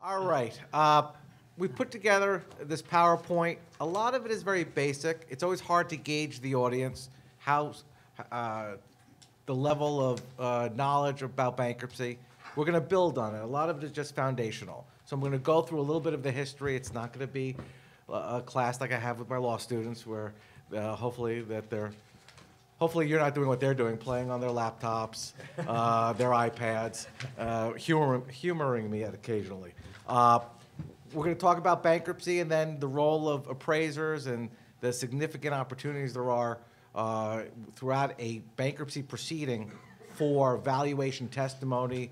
All right. We put together this PowerPoint. A lot of it is very basic. It's always hard to gauge the audience, how the level of knowledge about bankruptcy. We're going to build on it. A lot of it is just foundational. So I'm going to go through a little bit of the history. It's not going to be a class like I have with my law students, where hopefully you're not doing what they're doing, playing on their laptops, their iPads, humoring me occasionally. We're going to talk about bankruptcy and then the role of appraisers and the significant opportunities there are throughout a bankruptcy proceeding for valuation testimony,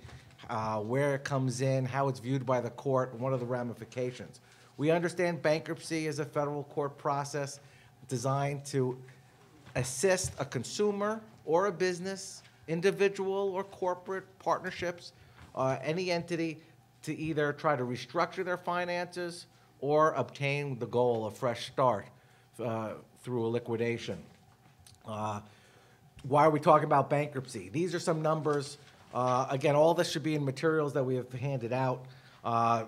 where it comes in, how it's viewed by the court, and what are the ramifications. We understand bankruptcy is a federal court process designed to assist a consumer or a business, individual or corporate partnerships, any entity, to either try to restructure their finances or obtain the goal of fresh start through a liquidation. Why are we talking about bankruptcy? These are some numbers. Again, all this should be in materials that we have handed out.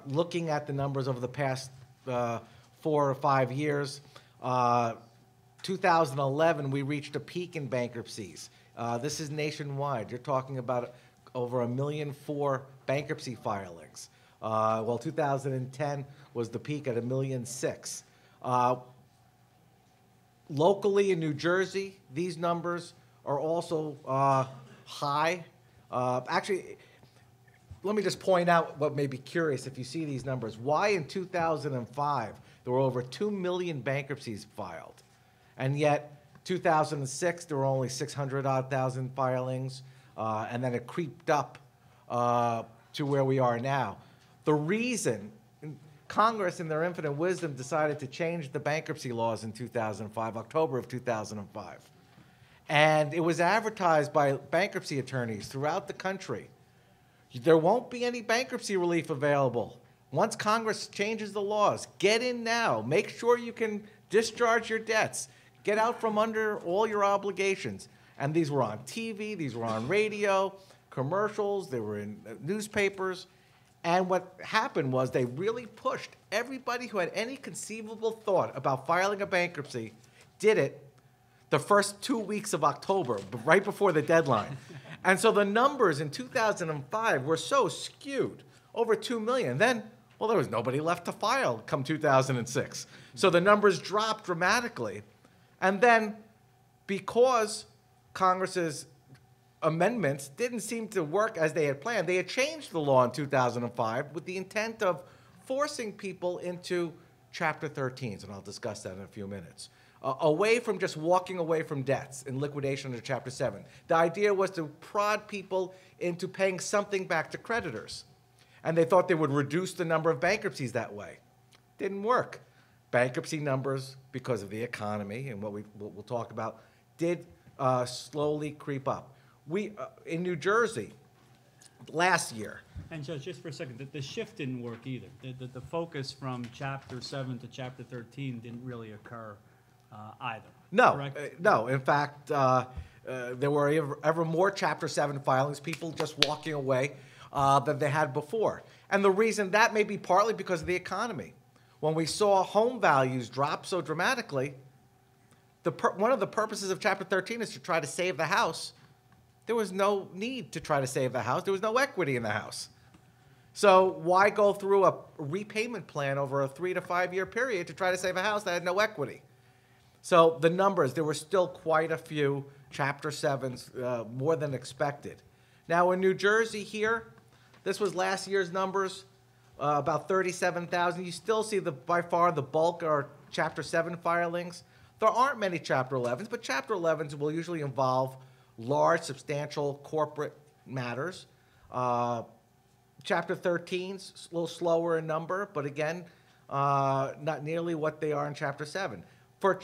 Looking at the numbers over the past 4 or 5 years, 2011, we reached a peak in bankruptcies. This is nationwide. You're talking about over 1.4 million bankruptcy filings. Well, 2010 was the peak at 1.6 million. Locally in New Jersey, these numbers are also high. Actually, let me just point out what may be curious if you see these numbers. Why in 2005 there were over 2 million bankruptcies filed, and yet 2006 there were only 600,000 filings, and then it creeped up to where we are now. The reason Congress, in their infinite wisdom, decided to change the bankruptcy laws in 2005, October of 2005. And it was advertised by bankruptcy attorneys throughout the country. There won't be any bankruptcy relief available. Once Congress changes the laws, get in now. Make sure you can discharge your debts. Get out from under all your obligations. And these were on TV, these were on radio, commercials, they were in newspapers. And what happened was they really pushed everybody who had any conceivable thought about filing a bankruptcy, did it the first 2 weeks of October, right before the deadline. And so the numbers in 2005 were so skewed, over 2 million. Then, well, there was nobody left to file come 2006. So the numbers dropped dramatically. And then, because Congress's amendments didn't seem to work as they had planned, they had changed the law in 2005 with the intent of forcing people into Chapter 13s, and I'll discuss that in a few minutes. Away from just walking away from debts in liquidation under Chapter 7. The idea was to prod people into paying something back to creditors. And they thought they would reduce the number of bankruptcies that way. Didn't work. Bankruptcy numbers, because of the economy and what we'll talk about, did slowly creep up. We, in New Jersey, last year. And Judge, just for a second, the shift didn't work either. The focus from Chapter 7 to Chapter 13 didn't really occur either. No, correct? no. In fact, there were ever more Chapter 7 filings, people just walking away than they had before. And the reason that may be partly because of the economy. When we saw home values drop so dramatically, one of the purposes of Chapter 13 is to try to save the house. There was no need to try to save the house. There was no equity in the house. So why go through a repayment plan over a 3 to 5 year period to try to save a house that had no equity? So the numbers, there were still quite a few Chapter 7s, more than expected. Now in New Jersey here, this was last year's numbers, about 37,000. You still see by far the bulk are Chapter 7 filings. There aren't many Chapter 11s, but Chapter 11s will usually involve large, substantial corporate matters. Chapter 13's a little slower in number, but again, not nearly what they are in Chapter 7. For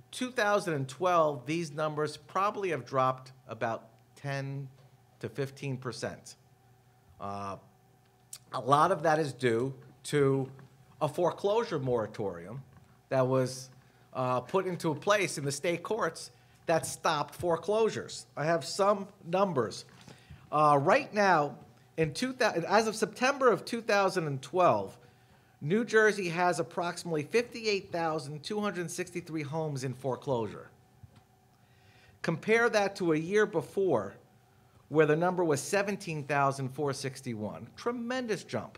2012, these numbers probably have dropped about 10 to 15%. A lot of that is due to a foreclosure moratorium that was put into place in the state courts that stopped foreclosures. I have some numbers. Right now, As of September of 2012, New Jersey has approximately 58,263 homes in foreclosure. Compare that to a year before, where the number was 17,461. Tremendous jump.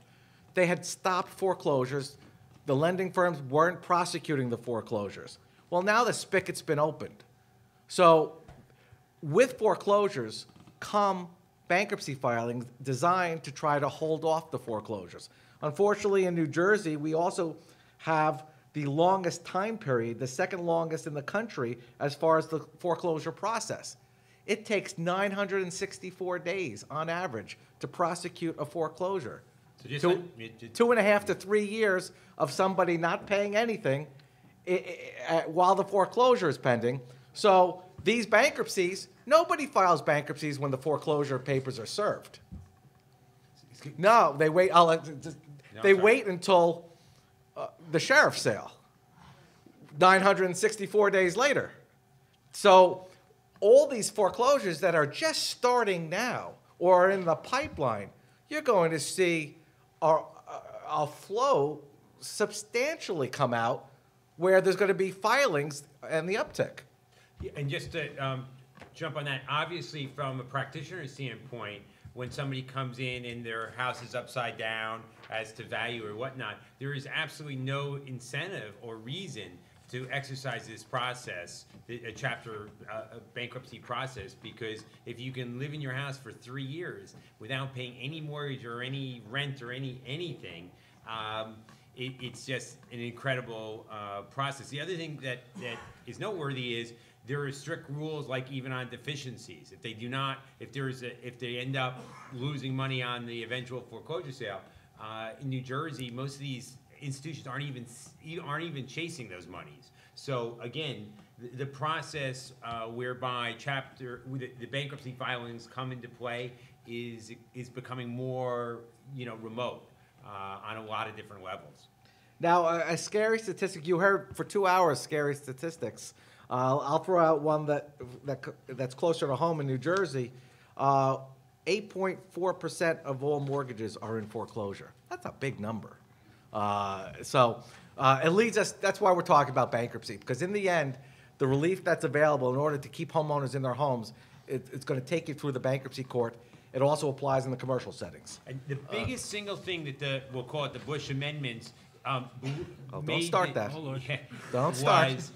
They had stopped foreclosures. The lending firms weren't prosecuting the foreclosures. Well, now the spigot's been opened. So with foreclosures come bankruptcy filings designed to try to hold off the foreclosures. Unfortunately, in New Jersey, we also have the longest time period, the second longest in the country as far as the foreclosure process. It takes 964 days on average to prosecute a foreclosure. So just 2.5 to 3 years of somebody not paying anything while the foreclosure is pending. So these bankruptcies, nobody files bankruptcies when the foreclosure papers are served. No, they wait. They wait until the sheriff's sale, 964 days later. So all these foreclosures that are just starting now or are in the pipeline, you're going to see a flow substantially come out where there's going to be filings and the uptick. Yeah, and just to jump on that, obviously from a practitioner's standpoint, when somebody comes in and their house is upside down as to value or whatnot, there is absolutely no incentive or reason to exercise this process, a chapter bankruptcy process, because if you can live in your house for 3 years without paying any mortgage or any rent or anything, it's just an incredible process. The other thing that is noteworthy is there are strict rules, like even on deficiencies. If they do not, if they end up losing money on the eventual foreclosure sale, in New Jersey, most of these institutions aren't even chasing those monies. So again, the process whereby the bankruptcy filings come into play is becoming more remote on a lot of different levels. Now, a scary statistic, you heard for 2 hours scary statistics. I'll throw out one that's closer to home in New Jersey. 8.4% of all mortgages are in foreclosure. That's a big number. So it leads us, that's why we're talking about bankruptcy, because in the end, the relief that's available in order to keep homeowners in their homes, it's going to take you through the bankruptcy court. It also applies in the commercial settings. And the biggest single thing that we'll call it the Bush amendments don't start that. Don't start. Was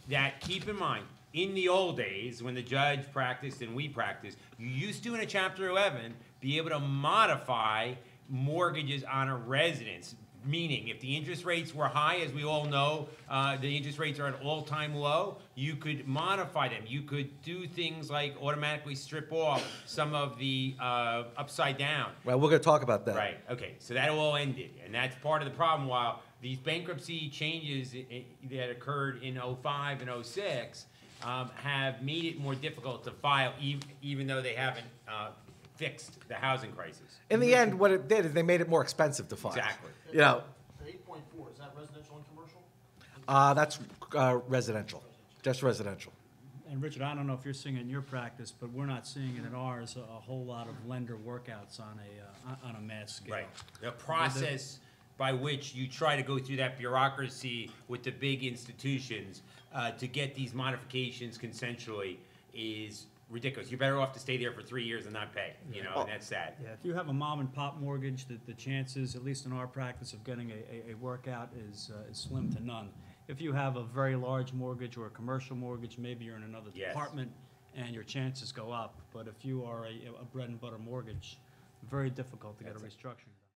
that, keep in mind, in the old days when the judge practiced and we practiced, you used to in a Chapter 11 be able to modify mortgages on a residence. Meaning, if the interest rates were high, as we all know, the interest rates are at all-time low, you could modify them. You could do things like automatically strip off some of the upside down. Well, we're going to talk about that. Right, okay, so that all ended, and that's part of the problem. While these bankruptcy changes that occurred in 05 and 06 have made it more difficult to file, even though they haven't fixed the housing crisis. In the end, what it did is they made it more expensive to file. Exactly. You know, The 8.4, is that residential and commercial? that's residential, just residential. And Richard, I don't know if you're seeing it in your practice, but we're not seeing it in ours, a whole lot of lender workouts on a mass scale. Right. The process by which you try to go through that bureaucracy with the big institutions to get these modifications consensually is ridiculous. You're better off to stay there for 3 years and not pay, and that's sad. Yeah, if you have a mom and pop mortgage, the chances, at least in our practice, of getting a workout is slim to none. If you have a very large mortgage or a commercial mortgage, maybe you're in another Yes. department and your chances go up. But if you are a bread and butter mortgage, very difficult to get a restructuring done.